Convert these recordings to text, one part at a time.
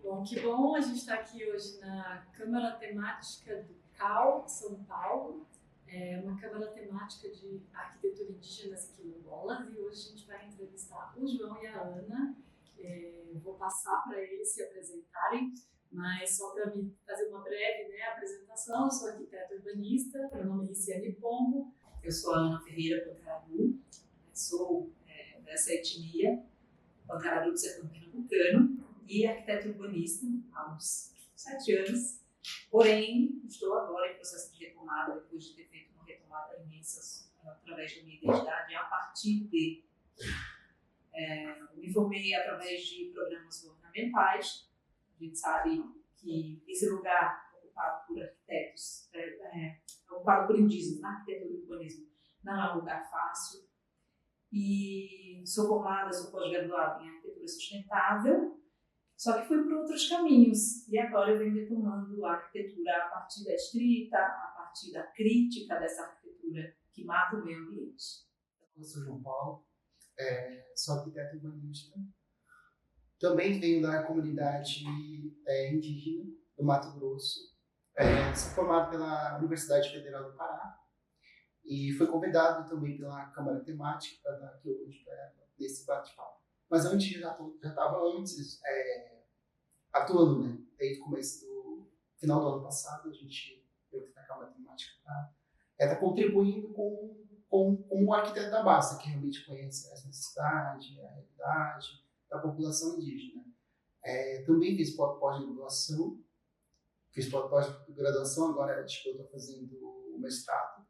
Bom, que bom a gente estar aqui hoje na Câmara Temática do CAU, São Paulo. É uma Câmara Temática de Arquitetura Indígenas e Quilombolas, e hoje a gente vai entrevistar o João e a Ana. Vou passar para eles se apresentarem, mas só para me fazer uma breve apresentação. Eu sou arquiteta urbanista, meu nome é Liciane Pombo. Eu sou a Ana Ferreira Pancararu, sou dessa etnia, Pancararu do Sertão Pernambucano, e arquiteta urbanista há uns 7 anos. Porém, estou agora em processo de retomada, depois de ter feito uma retomada imensa através da minha identidade, a partir de... me formei através de programas governamentais. A gente sabe que esse lugar ocupado por arquitetos, ocupado por indígenas na arquitetura e urbanismo, não é um lugar fácil. E sou formada, sou pós-graduada em arquitetura sustentável, só que fui por outros caminhos. E agora eu venho retomando a arquitetura a partir da escrita, a partir da crítica dessa arquitetura que mata o meio ambiente. Eu sou João Paulo, sou arquiteto urbanista. Também venho da comunidade indígena do Mato Grosso. Sou formado pela Universidade Federal do Pará e fui convidado também pela Câmara Temática para dar aqui hoje nesse bate-papo. Mas antes, já estava atuando, né? Desde o começo do final do ano passado, a gente veio aqui na Câmara Temática para estar contribuindo com o arquiteto da base, que realmente conhece as necessidades, a realidade da população indígena. Também fiz pós-graduação, agora eu estou fazendo o mestrado.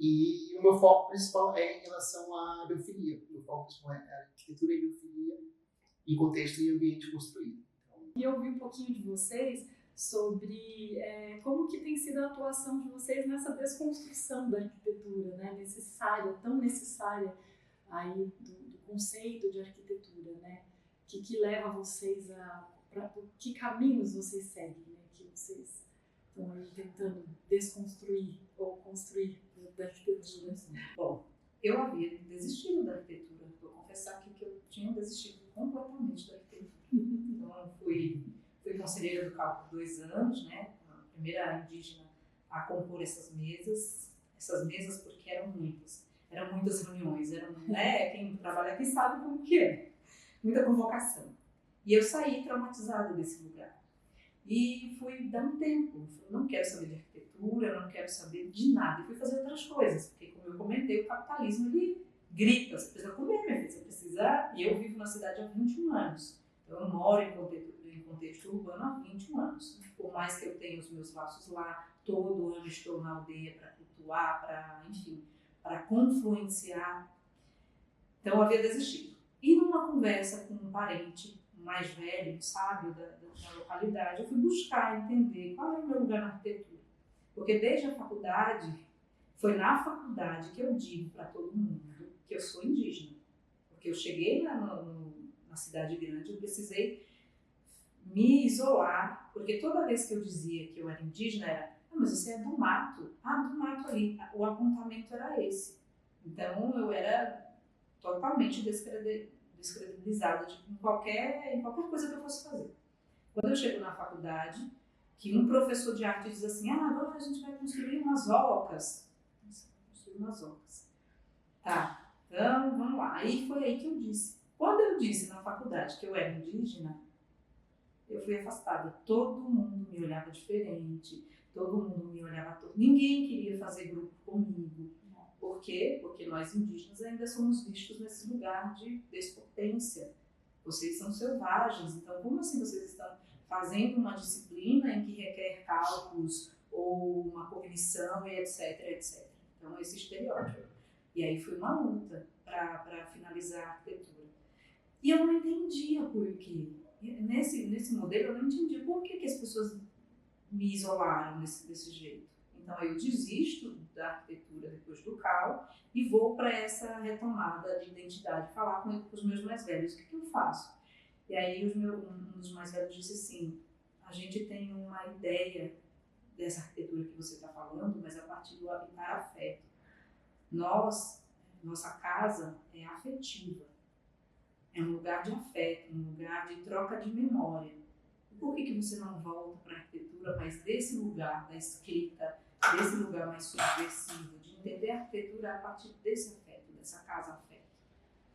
E o meu foco principal é em relação à biofilia. O meu foco principal é a arquitetura e biofilia em contexto e ambiente construído. E eu ouvi um pouquinho de vocês sobre como que tem sido a atuação de vocês nessa desconstrução da arquitetura, né? Tão necessária aí do conceito de arquitetura, né? Que leva vocês que caminhos vocês seguem, né? Que vocês estão aí tentando desconstruir ou construir da arquitetura. Bom, eu havia desistido da arquitetura. Vou confessar aqui que eu tinha desistido completamente da arquitetura. Então, fui conselheira do CAU por 2 anos, né? A primeira indígena a compor essas mesas porque eram muitas reuniões, quem trabalha aqui sabe como que é, muita convocação. E eu saí traumatizada desse lugar. E fui dar um tempo, não quero saber de arquitetura, não quero saber de nada. E fui fazer outras coisas, porque como eu comentei, o capitalismo ele grita, você precisa comer, minha filha, você precisa... E eu vivo na cidade há 21 anos, então eu moro em contexto urbano há 21 anos. Por mais que eu tenha os meus laços lá, todo ano estou na aldeia para cultuar, para confluenciar. Então eu havia desistido. E numa conversa com um parente mais velho, um sábio da localidade, eu fui buscar entender qual era o meu lugar na arquitetura. Porque desde a faculdade, foi na faculdade que eu digo para todo mundo que eu sou indígena. Porque eu cheguei na cidade grande, eu precisei me isolar, porque toda vez que eu dizia que eu era indígena, era, mas você é do mato. Do mato ali. O apontamento era esse. Então eu era totalmente descredibilizada em qualquer coisa que eu fosse fazer. Quando eu chego na faculdade, que um professor de arte diz assim, agora a gente vai construir umas ocas. Tá, então vamos lá. Aí foi aí que eu disse. Quando eu disse na faculdade que eu era indígena, eu fui afastada. Todo mundo me olhava diferente, todo mundo me olhava torto. Ninguém queria fazer grupo comigo. Por quê? Porque nós indígenas ainda somos vistos nesse lugar de despotência. Vocês são selvagens, então como assim vocês estão fazendo uma disciplina em que requer cálculos ou uma cognição e etc, etc. Então esse estereótipo. E aí foi uma luta para finalizar a arquitetura. E eu não entendia por quê. Nesse modelo eu não entendia por que as pessoas me isolaram desse jeito. Então eu desisto da arquitetura depois do CAU e vou para essa retomada de identidade, falar com os meus mais velhos, o que eu faço? E aí um dos mais velhos disse assim, a gente tem uma ideia dessa arquitetura que você está falando, mas a partir do habitar afeto. Nossa casa é afetiva, é um lugar de afeto, um lugar de troca de memória. O Por que você não volta para a arquitetura, mas desse lugar da escrita, desse lugar mais subversivo, de entender a arquitetura a partir desse afeto, dessa casa afeto?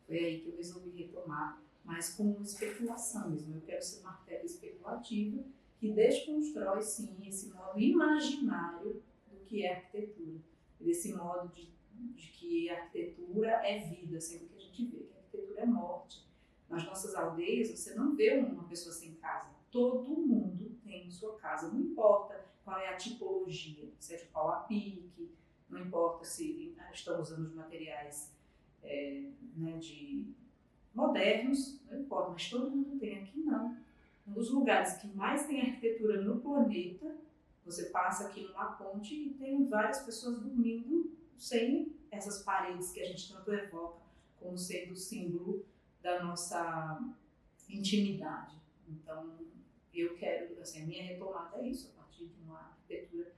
Foi aí que eu resolvi retomar, mas com especulação mesmo. Eu quero ser uma arquiteta especulativa que desconstrói, sim, esse modo imaginário do que é arquitetura. Desse modo de que a arquitetura é vida, sendo que a gente vê que a arquitetura é morte. Nas nossas aldeias, você não vê uma pessoa sem casa. Todo mundo tem sua casa, não importa qual é a tipologia, se é de pau a pique, não importa se estão usando os materiais de modernos, não importa, mas todo mundo tem. Aqui não. Um dos lugares que mais tem arquitetura no planeta, você passa aqui numa ponte e tem várias pessoas dormindo sem essas paredes que a gente tanto evoca como sendo símbolo da nossa intimidade. Então, eu quero, assim, a minha retomada é isso, a partir de uma arquitetura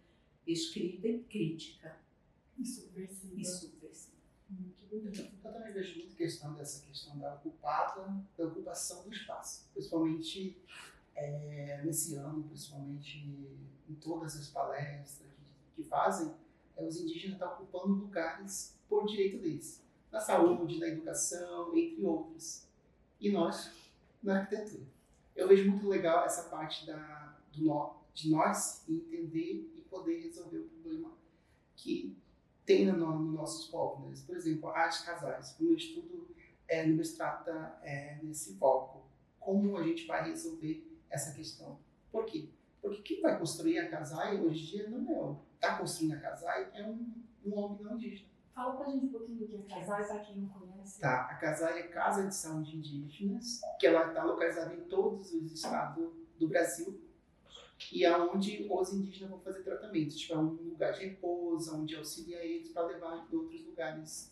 escrita e crítica. E subversiva. Muito bonito. Eu também vejo muito dessa questão da ocupação do espaço, principalmente nesse ano, principalmente em todas as palestras que fazem, os indígenas estão ocupando lugares por direito deles, na saúde, na educação, entre outros. E nós, na arquitetura. Eu vejo muito legal essa parte de nós entender e poder resolver o problema que tem no nossos povos. Né? Por exemplo, as casais. O meu estudo no mestrado está nesse foco. Como a gente vai resolver essa questão? Por quê? Porque quem vai construir a casai hoje em dia não é está construindo a casai é um homem não indígena. Fala pra gente um pouquinho do que é casai, para quem não conhece. Tá, a casai é Casa de Saúde Indígenas, que ela está localizada em todos os estados do Brasil e aonde os indígenas vão fazer tratamento. Tipo, é um lugar de repouso, onde auxilia eles para levar em outros lugares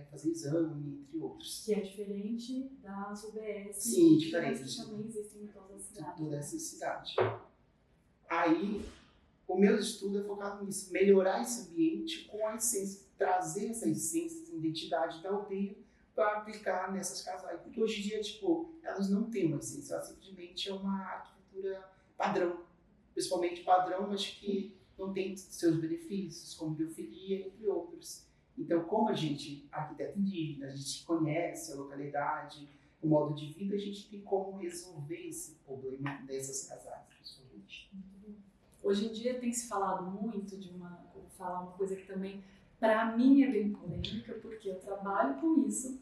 fazer exame, entre outros. Que é diferente das UBS. Sim, diferente. Que também existem em todas as cidades. Toda essa cidade. Aí, o meu estudo é focado nisso, melhorar esse ambiente com a essência, trazer essa essência, essa identidade da aldeia para aplicar nessas casais. Porque hoje em dia, tipo, elas não têm uma essência, ela simplesmente é uma arquitetura padrão. Principalmente padrão, mas que não tem seus benefícios, como biofilia, entre outros. Então, como a gente, arquiteto indígena, a gente conhece a localidade, o modo de vida, a gente tem como resolver esse problema dessas casais, principalmente. Hoje em dia tem se falado muito vou falar uma coisa que também, para mim, é bem polêmica, porque eu trabalho com isso,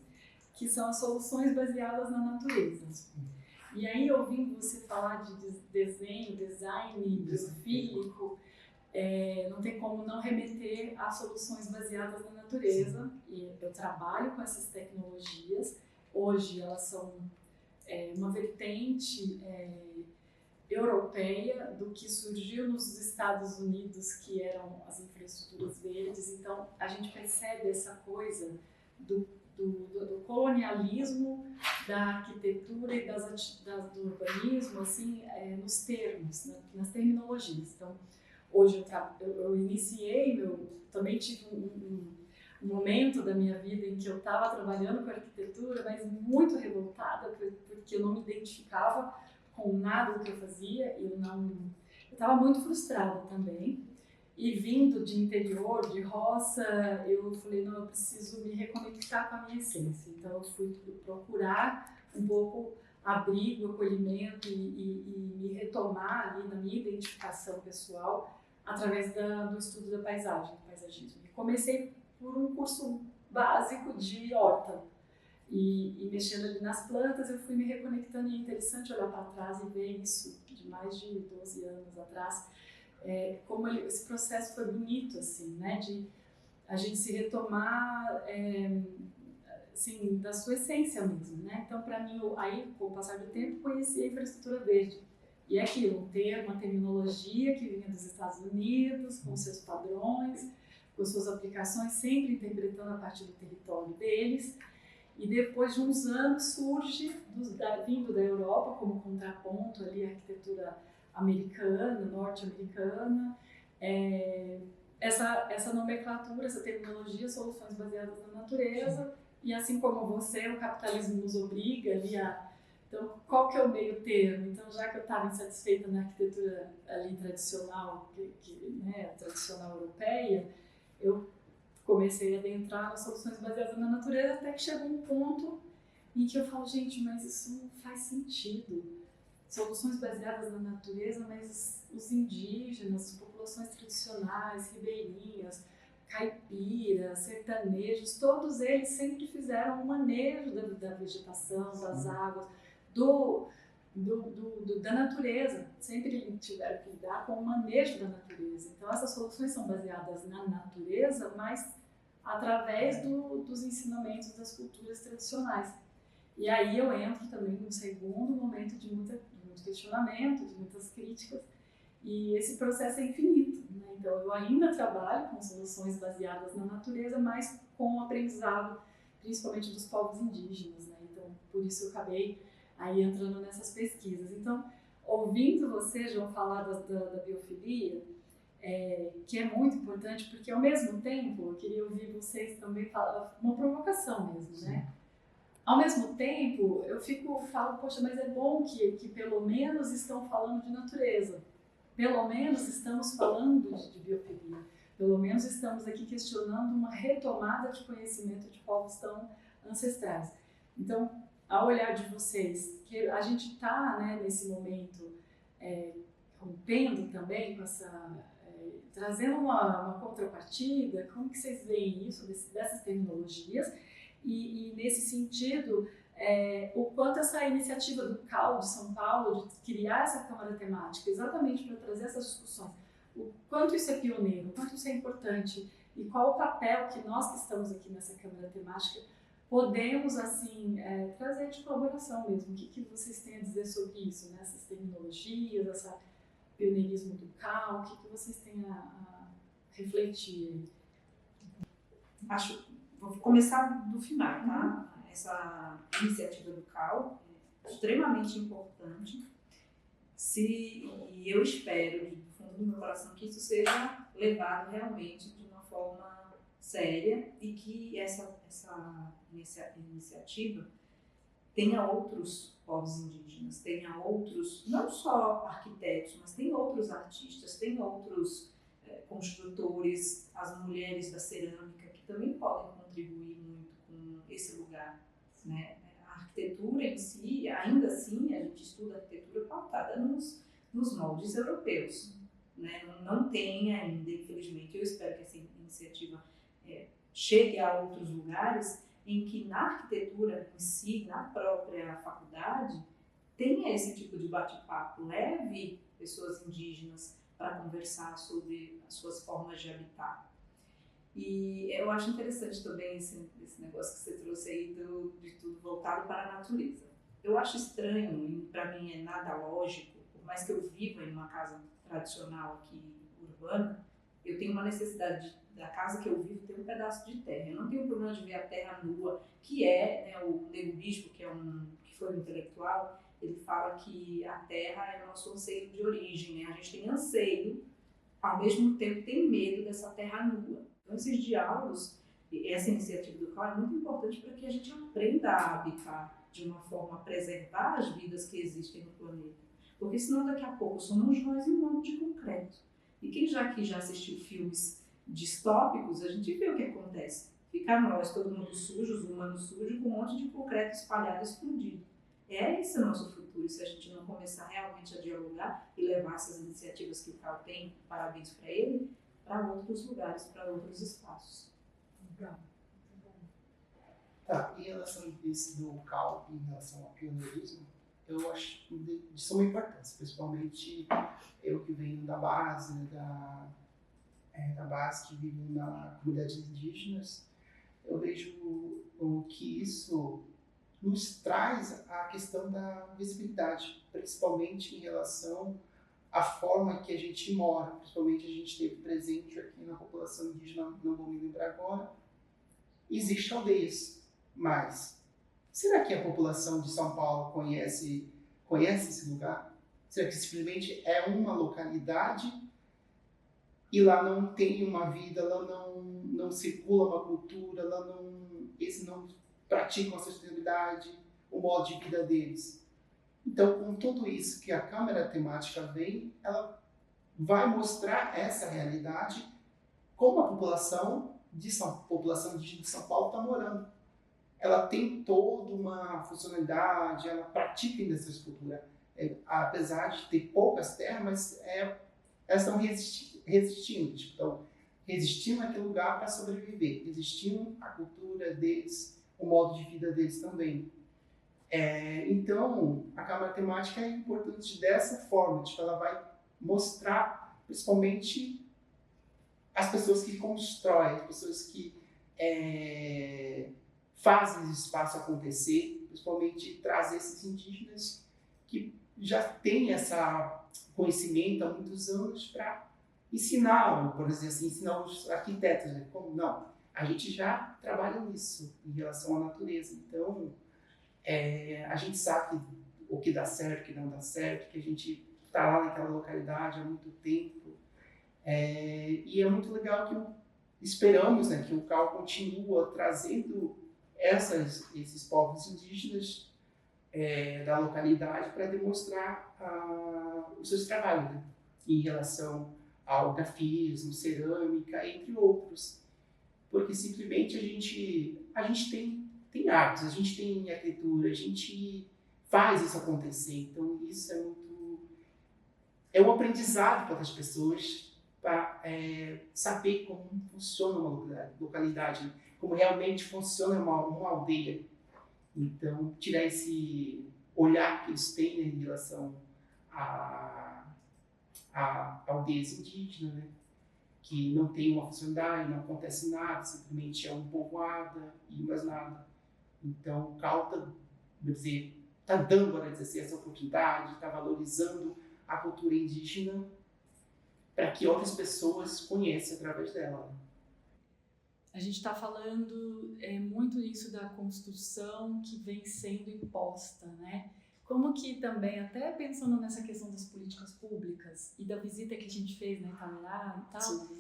que são as soluções baseadas na natureza. E aí, ouvindo você falar de design biofílico, não tem como não remeter a soluções baseadas na natureza. E eu trabalho com essas tecnologias. Hoje elas são uma vertente europeia do que surgiu nos Estados Unidos, que eram as infraestruturas verdes. Então, a gente percebe essa coisa do colonialismo, da arquitetura e do urbanismo, assim, nos termos, nas terminologias. Então, hoje eu iniciei, também tive um momento da minha vida em que eu estava trabalhando com arquitetura, mas muito revoltada, porque eu não me identificava com nada do que eu fazia, e eu estava muito frustrada também. E vindo de interior, de roça, eu falei, não, eu preciso me reconectar com a minha essência. Então eu fui procurar um pouco abrigo, acolhimento e me retomar ali na minha identificação pessoal através do estudo da paisagem, do paisagismo. E comecei por um curso básico de horta. E mexendo ali nas plantas, eu fui me reconectando, e é interessante olhar para trás e ver isso de mais de 12 anos atrás, como esse processo foi bonito, assim, né, de a gente se retomar, assim, da sua essência mesmo, né. Então, para mim, aí, com o passar do tempo, conheci a infraestrutura verde. E é aquilo, uma terminologia que vinha dos Estados Unidos, com seus padrões, com suas aplicações, sempre interpretando a partir do território deles. E depois de uns anos surge, vindo da Europa, como contraponto ali à arquitetura americana, norte-americana, essa nomenclatura, essa terminologia, soluções baseadas na natureza. Sim. E assim como você, o capitalismo nos obriga ali a Então, qual que é o meio termo? Então, já que eu estava insatisfeita na arquitetura ali tradicional, né, tradicional europeia, eu comecei a adentrar nas soluções baseadas na natureza, até que chegou um ponto em que eu falo, gente, mas isso não faz sentido. Soluções baseadas na natureza, mas os indígenas, as populações tradicionais, ribeirinhas, caipiras, sertanejos, todos eles sempre fizeram um manejo da vegetação, das águas, da natureza. Sempre tiveram que lidar com o manejo da natureza. Então, essas soluções são baseadas na natureza, mas através dos ensinamentos das culturas tradicionais. E aí eu entro também num segundo momento de muito questionamento, de muitas críticas, e esse processo é infinito, né? Então eu ainda trabalho com soluções baseadas na natureza, mas com o aprendizado, principalmente dos povos indígenas, né? Então por isso eu acabei aí entrando nessas pesquisas. Então, ouvindo você, João, falar da biofilia, que é muito importante, porque ao mesmo tempo, eu queria ouvir vocês também falar, uma provocação mesmo, né? Ao mesmo tempo, eu falo, poxa, mas é bom que pelo menos estão falando de natureza, pelo menos estamos falando de biofilia, pelo menos estamos aqui questionando uma retomada de conhecimento de povos tão ancestrais. Então, ao olhar de vocês, que a gente está, né, nesse momento rompendo também com essa, trazendo uma contrapartida, como que vocês veem isso, dessas tecnologias? E nesse sentido, o quanto essa iniciativa do CAL de São Paulo, de criar essa Câmara Temática, exatamente para trazer essas discussões, o quanto isso é pioneiro, o quanto isso é importante, e qual o papel que nós que estamos aqui nessa Câmara Temática podemos, assim, trazer de colaboração mesmo. O que vocês têm a dizer sobre isso, né? Essas tecnologias, esse pioneirismo do CAL, o que vocês têm a refletir aí? Vou começar do final, tá? Essa iniciativa do CAL é extremamente importante. E eu espero, do fundo do meu coração, que isso seja levado realmente de uma forma séria e que essa iniciativa tenha outros povos indígenas, tenha outros, não só arquitetos, mas tem outros artistas, tem outros construtores, as mulheres da cerâmica, que também podem contribuir muito com esse lugar, né? A arquitetura em si, ainda assim, a gente estuda a arquitetura pautada nos moldes europeus, né? Não tem ainda, infelizmente, eu espero que essa iniciativa chegue a outros lugares em que na arquitetura em si, na própria faculdade, tenha esse tipo de bate-papo, leve pessoas indígenas para conversar sobre as suas formas de habitar. E eu acho interessante também esse negócio que você trouxe aí de tudo voltado para a natureza. Eu acho estranho, e para mim é nada lógico, por mais que eu viva em uma casa tradicional aqui, urbana, eu tenho uma necessidade da casa que eu vivo ter um pedaço de terra. Eu não tenho problema de ver a terra nua, que é, né, o Nego Bispo, que foi um intelectual, ele fala que a terra é o nosso anseio de origem, né? A gente tem anseio, ao mesmo tempo tem medo dessa terra nua. Então esses diálogos, essa iniciativa do CAL é muito importante para que a gente aprenda a habitar de uma forma a preservar as vidas que existem no planeta. Porque senão daqui a pouco somos nós e um monte de concreto. E quem já assistiu filmes distópicos, a gente vê o que acontece. Fica nós, todo mundo sujo, os humanos sujos, com um monte de concreto espalhado, explodido. Esse o nosso futuro, se a gente não começar realmente a dialogar e levar essas iniciativas que o CAL tem, parabéns para ele, para outros lugares, para outros espaços. Legal. Tá, em relação a esse do CAL, em relação ao pioneirismo, eu acho de suma importância, principalmente eu que venho da base, que vivo na comunidades indígenas, eu vejo que isso nos traz a questão da visibilidade, principalmente em relação à forma que a gente mora, principalmente a gente teve presente aqui na população indígena, não vou me lembrar agora, existem aldeias, mas será que a população de São Paulo conhece esse lugar? Será que simplesmente é uma localidade e lá não tem uma vida, lá não circula uma cultura, lá eles não praticam a sustentabilidade, o modo de vida deles? Então, com tudo isso que a Câmara Temática vem, ela vai mostrar essa realidade, como a população indígena de São Paulo está morando. Ela tem toda uma funcionalidade, ela pratica ainda essa escultura. Apesar de ter poucas terras, mas elas estão resistindo. Estão resistindo àquele lugar para sobreviver, resistindo à cultura deles, o modo de vida deles também. Então, a Câmara Temática é importante dessa forma, ela vai mostrar, principalmente, as pessoas que constroem, as pessoas que fazem o espaço acontecer, principalmente trazer esses indígenas que já têm esse conhecimento há muitos anos para ensinar, por exemplo, assim, ensinar os arquitetos, né? Como não? A gente já trabalha nisso em relação à natureza, então a gente sabe o que dá certo, o que não dá certo, que a gente está lá naquela localidade há muito tempo, e é muito legal que esperamos, né, que o CAU continua trazendo esses povos indígenas da localidade para demonstrar os seus trabalhos, né, em relação ao grafismo, cerâmica, entre outros. Porque simplesmente a gente tem artes, a gente tem arquitetura, a gente faz isso acontecer. Então isso é um aprendizado para as pessoas para saber como funciona uma localidade, né? Como realmente funciona uma aldeia. Então tirar esse olhar que eles têm, né, em relação a aldeias indígenas, né? Que não tem uma funcionalidade, não acontece nada, simplesmente é um povoado e mais nada. Então, o CAU está dando, para dizer assim, essa oportunidade, está valorizando a cultura indígena para que outras pessoas conheçam através dela. A gente está falando muito isso da construção que vem sendo imposta, né? Como que também, até pensando nessa questão das políticas públicas e da visita que a gente fez na Italirá e tal, sim,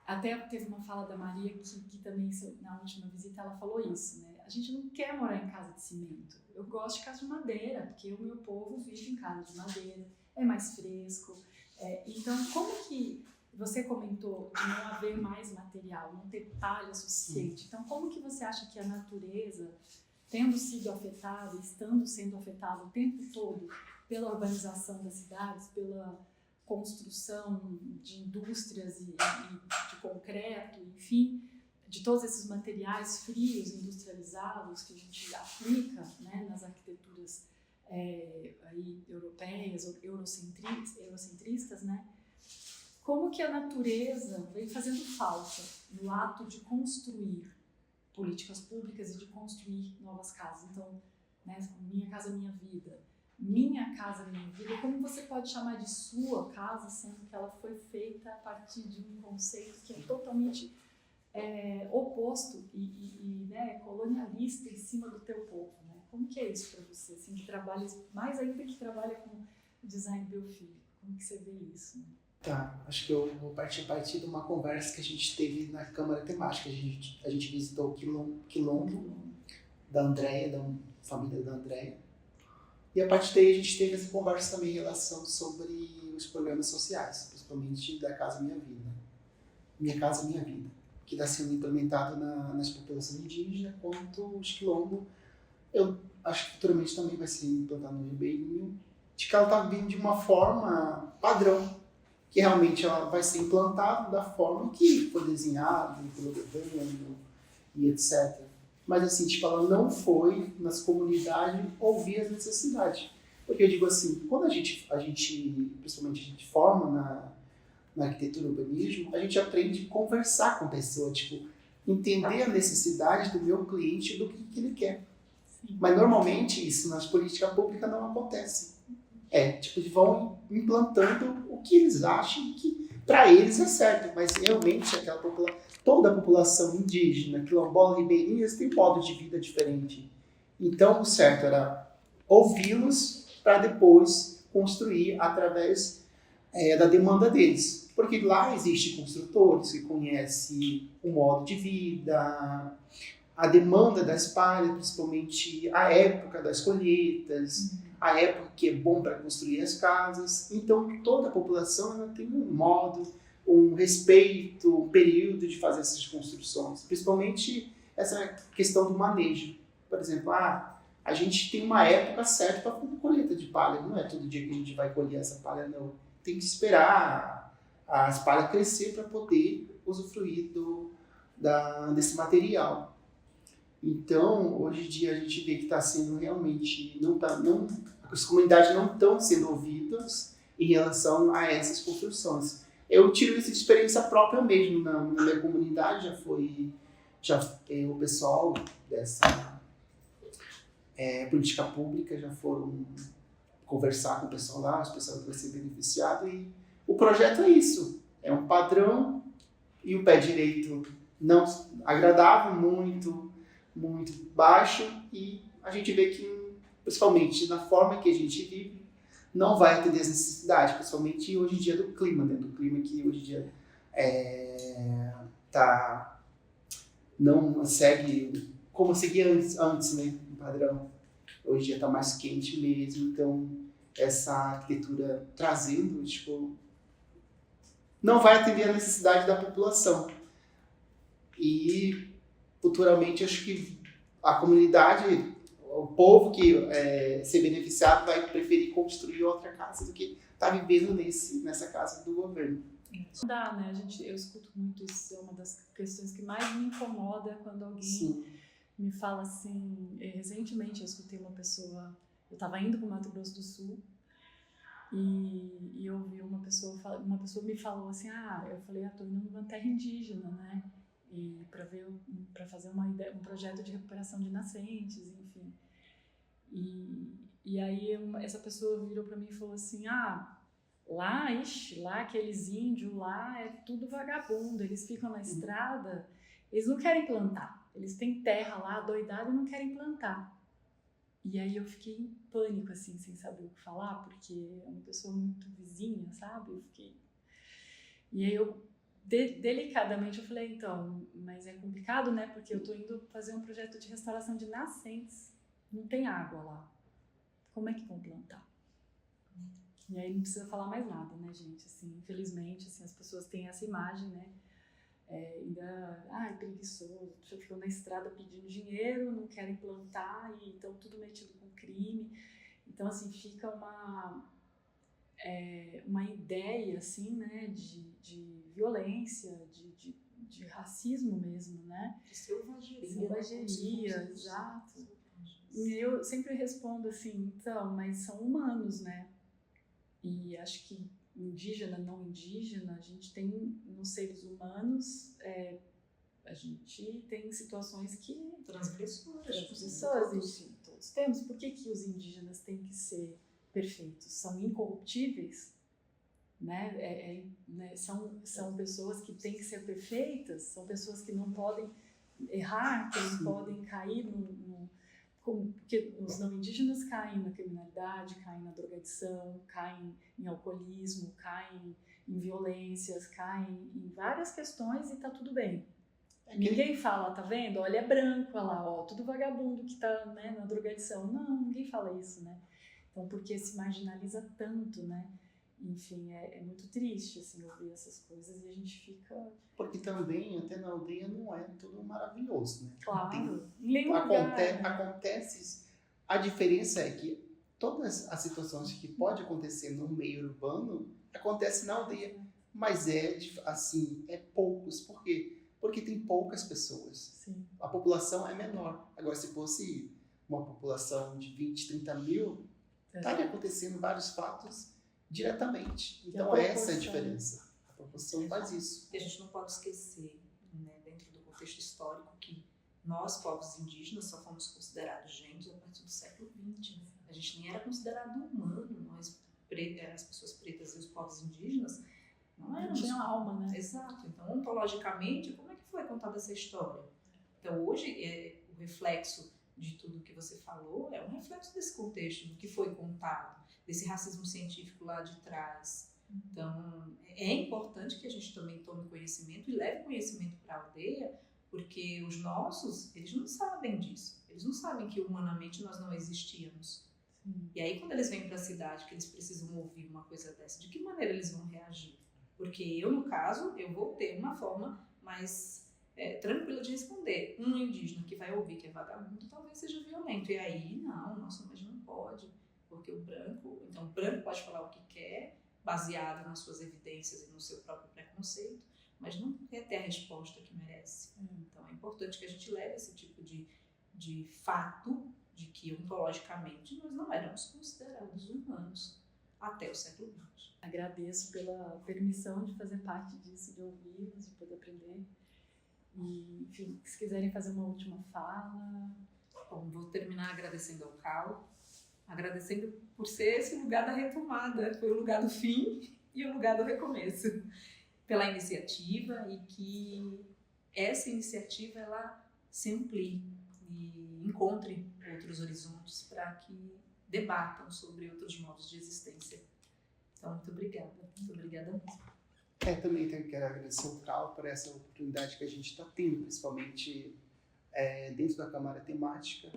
até teve uma fala da Maria que também, na última visita, ela falou isso, né? A gente não quer morar em casa de cimento. Eu gosto de casa de madeira, porque o meu povo vive em casa de madeira, é mais fresco. Então, como que você comentou de não haver mais material, não ter palha suficiente? Então, como que você acha que a natureza, tendo sido afetada, estando sendo afetada o tempo todo pela urbanização das cidades, pela construção de indústrias e de concreto, enfim, de todos esses materiais frios, industrializados que a gente aplica, né, nas arquiteturas aí, europeias, ou eurocentristas, né? Como que a natureza vem fazendo falta no ato de construir políticas públicas e de construir novas casas? Então, né, Minha Casa Minha Vida. Minha Casa Minha Vida, como você pode chamar de sua casa, sendo que ela foi feita a partir de um conceito que é totalmente oposto e né, colonialista em cima do teu povo, né? Como que é isso para você, assim, que trabalha, mais ainda que trabalha com design biofílico, como que você vê isso, né? Tá, acho que eu vou partir de uma conversa que a gente teve na Câmara Temática. A gente visitou o Quilombo da Andréia, da família da Andréia. E a partir daí a gente teve essa conversa também em relação sobre os programas sociais, principalmente da Casa Minha Vida. Minha Casa Minha Vida, que está sendo implementado nas populações indígenas, quanto os Quilombo. Eu acho que futuramente também vai ser implantado no Ribeirinho, de que ela está vindo de uma forma padrão, que realmente ela vai ser implantada da forma que foi desenhada pelo governo e etc. Mas assim, tipo, ela não foi nas comunidades ouvir as necessidades. Porque eu digo assim, quando a gente principalmente a gente forma na arquitetura e urbanismo, a gente aprende a conversar com a pessoa, tipo, entender a necessidade do meu cliente, do que ele quer. Sim. Mas normalmente isso nas políticas públicas não acontece. Tipo, eles vão implantando o que eles acham que para eles é certo, mas realmente toda a população indígena, quilombola, ribeirinha, tem modo de vida diferente. Então, o certo era ouvi-los para depois construir através da demanda deles. Porque lá existem construtores que conhecem o modo de vida, a demanda das palhas, principalmente a época das colheitas, a época que é bom para construir as casas. Então, toda a população ela tem um modo, um respeito, um período de fazer essas construções. Principalmente essa questão do manejo. Por exemplo, a gente tem uma época certa para fazer colheita de palha. Não é todo dia que a gente vai colher essa palha, não. Tem que esperar as palhas crescer para poder usufruir desse material. Então, hoje em dia a gente vê que está sendo realmente, as comunidades não estão sendo ouvidas em relação a essas construções. Eu tiro isso de experiência própria mesmo, na minha comunidade o pessoal dessa política pública já foram conversar com o pessoal lá, os pessoal que vai ser beneficiado, e o projeto é isso, é um padrão e o pé direito não agradável, muito baixo, e a gente vê que, principalmente na forma que a gente vive, não vai atender as necessidades, principalmente hoje em dia do clima, né? Do clima que hoje em dia não segue como seguia antes, né? O padrão. Hoje em dia está mais quente mesmo, então essa arquitetura trazendo, não vai atender a necessidade da população. E futuramente acho que a comunidade, o povo que ser beneficiado vai preferir construir outra casa do que estar vivendo nessa casa do governo. Não dá, né? Eu escuto muito isso, é uma das questões que mais me incomoda quando alguém me fala assim. Recentemente eu escutei uma pessoa, eu estava indo para o Mato Grosso do Sul e eu ouvi uma pessoa me falou assim, eu falei, estou indo numa terra indígena, né? E para fazer um projeto de recuperação de nascentes, enfim. E aí essa pessoa virou para mim e falou assim, lá aqueles índios lá é tudo vagabundo, eles ficam na estrada, eles não querem plantar, eles têm terra lá doidada e não querem plantar. E aí eu fiquei em pânico, assim, sem saber o que falar, porque é uma pessoa muito vizinha, sabe? E aí eu delicadamente eu falei, então, mas é complicado, né? Porque eu tô indo fazer um projeto de restauração de nascentes, não tem água lá, como é que vão plantar? E aí não precisa falar mais nada, né, gente? Assim, infelizmente, assim, as pessoas têm essa imagem, né? Ainda, preguiçoso, ficam na estrada pedindo dinheiro, não querem plantar, e estão tudo metido com crime. Então, assim, fica uma ideia, assim, né, de violência, de racismo mesmo, né? De selvageria. Selvageria, exato. E eu sempre respondo assim, então, mas são humanos, né? E acho que indígena, não indígena, a gente tem nos seres humanos, a gente tem situações que... Transgressoras, enfim, todos temos. Por que os indígenas têm que ser perfeitos? São incorruptíveis? Né? São pessoas que têm que ser perfeitas, são pessoas que não podem errar, que não podem cair porque os não indígenas caem na criminalidade, caem na drogadição, caem em alcoolismo, caem em violências, caem em várias questões e tá tudo bem. Ninguém fala, tá vendo? Olha, é branco, olha lá, ó, tudo vagabundo que tá, né, na drogadição. Não, ninguém fala isso, né? Então, porque se marginaliza tanto, né? Enfim, é muito triste, assim, ouvir essas coisas e a gente fica... Porque também, até na aldeia, não é tudo maravilhoso, né? Claro. Acontece... A diferença é que todas as situações que pode acontecer no meio urbano, acontece na aldeia. Mas é poucos. Por quê? Porque tem poucas pessoas. Sim. A população é menor. Agora, se fosse uma população de 20, 30 mil, estaria acontecendo vários fatos diretamente. Então, essa é a diferença. A proporção faz isso. E a gente não pode esquecer, né, dentro do contexto histórico, que nós, povos indígenas, só fomos considerados gente a partir do século XX. Né? A gente nem era considerado humano. Nós, as pessoas pretas e os povos indígenas, não tinham alma, né? Exato. Então, ontologicamente, como é que foi contada essa história? Então, hoje, o reflexo de tudo que você falou é um reflexo desse contexto, do que foi contado, desse racismo científico lá de trás. Então, é importante que a gente também tome conhecimento e leve conhecimento para a aldeia, porque os nossos, eles não sabem disso. Eles não sabem que humanamente nós não existíamos. E aí, quando eles vêm para a cidade, que eles precisam ouvir uma coisa dessa, de que maneira eles vão reagir? Porque eu, no caso, eu vou ter uma forma mais tranquila de responder. Um indígena que vai ouvir que é vagabundo talvez seja violento. E aí, não, nossa, mas não pode. Porque o branco pode falar o que quer, baseado nas suas evidências e no seu próprio preconceito, mas não quer ter a resposta que merece. Então é importante que a gente leve esse tipo de fato de que ontologicamente nós não éramos considerados humanos até o século XX. Agradeço pela permissão de fazer parte disso, de ouvi-los, de poder aprender. E, enfim, se quiserem fazer uma última fala. Bom, vou terminar agradecendo ao Cal, agradecendo por ser esse lugar da retomada, foi o lugar do fim e o lugar do recomeço, pela iniciativa, e que essa iniciativa ela se amplie e encontre outros horizontes para que debatam sobre outros modos de existência. Então, muito obrigada mesmo. Também quero agradecer ao Cal por essa oportunidade que a gente está tendo, principalmente dentro da Câmara Temática,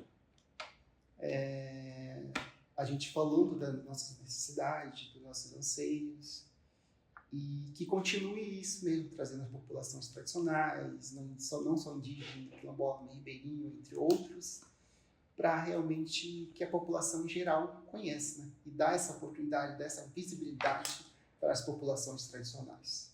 a gente falando das nossas necessidades, dos nossos anseios, e que continue isso mesmo, trazendo as populações tradicionais, não só indígena, quilombola, ribeirinho, entre outros, para realmente que a população em geral conheça, né? E dar essa oportunidade, dessa visibilidade para as populações tradicionais.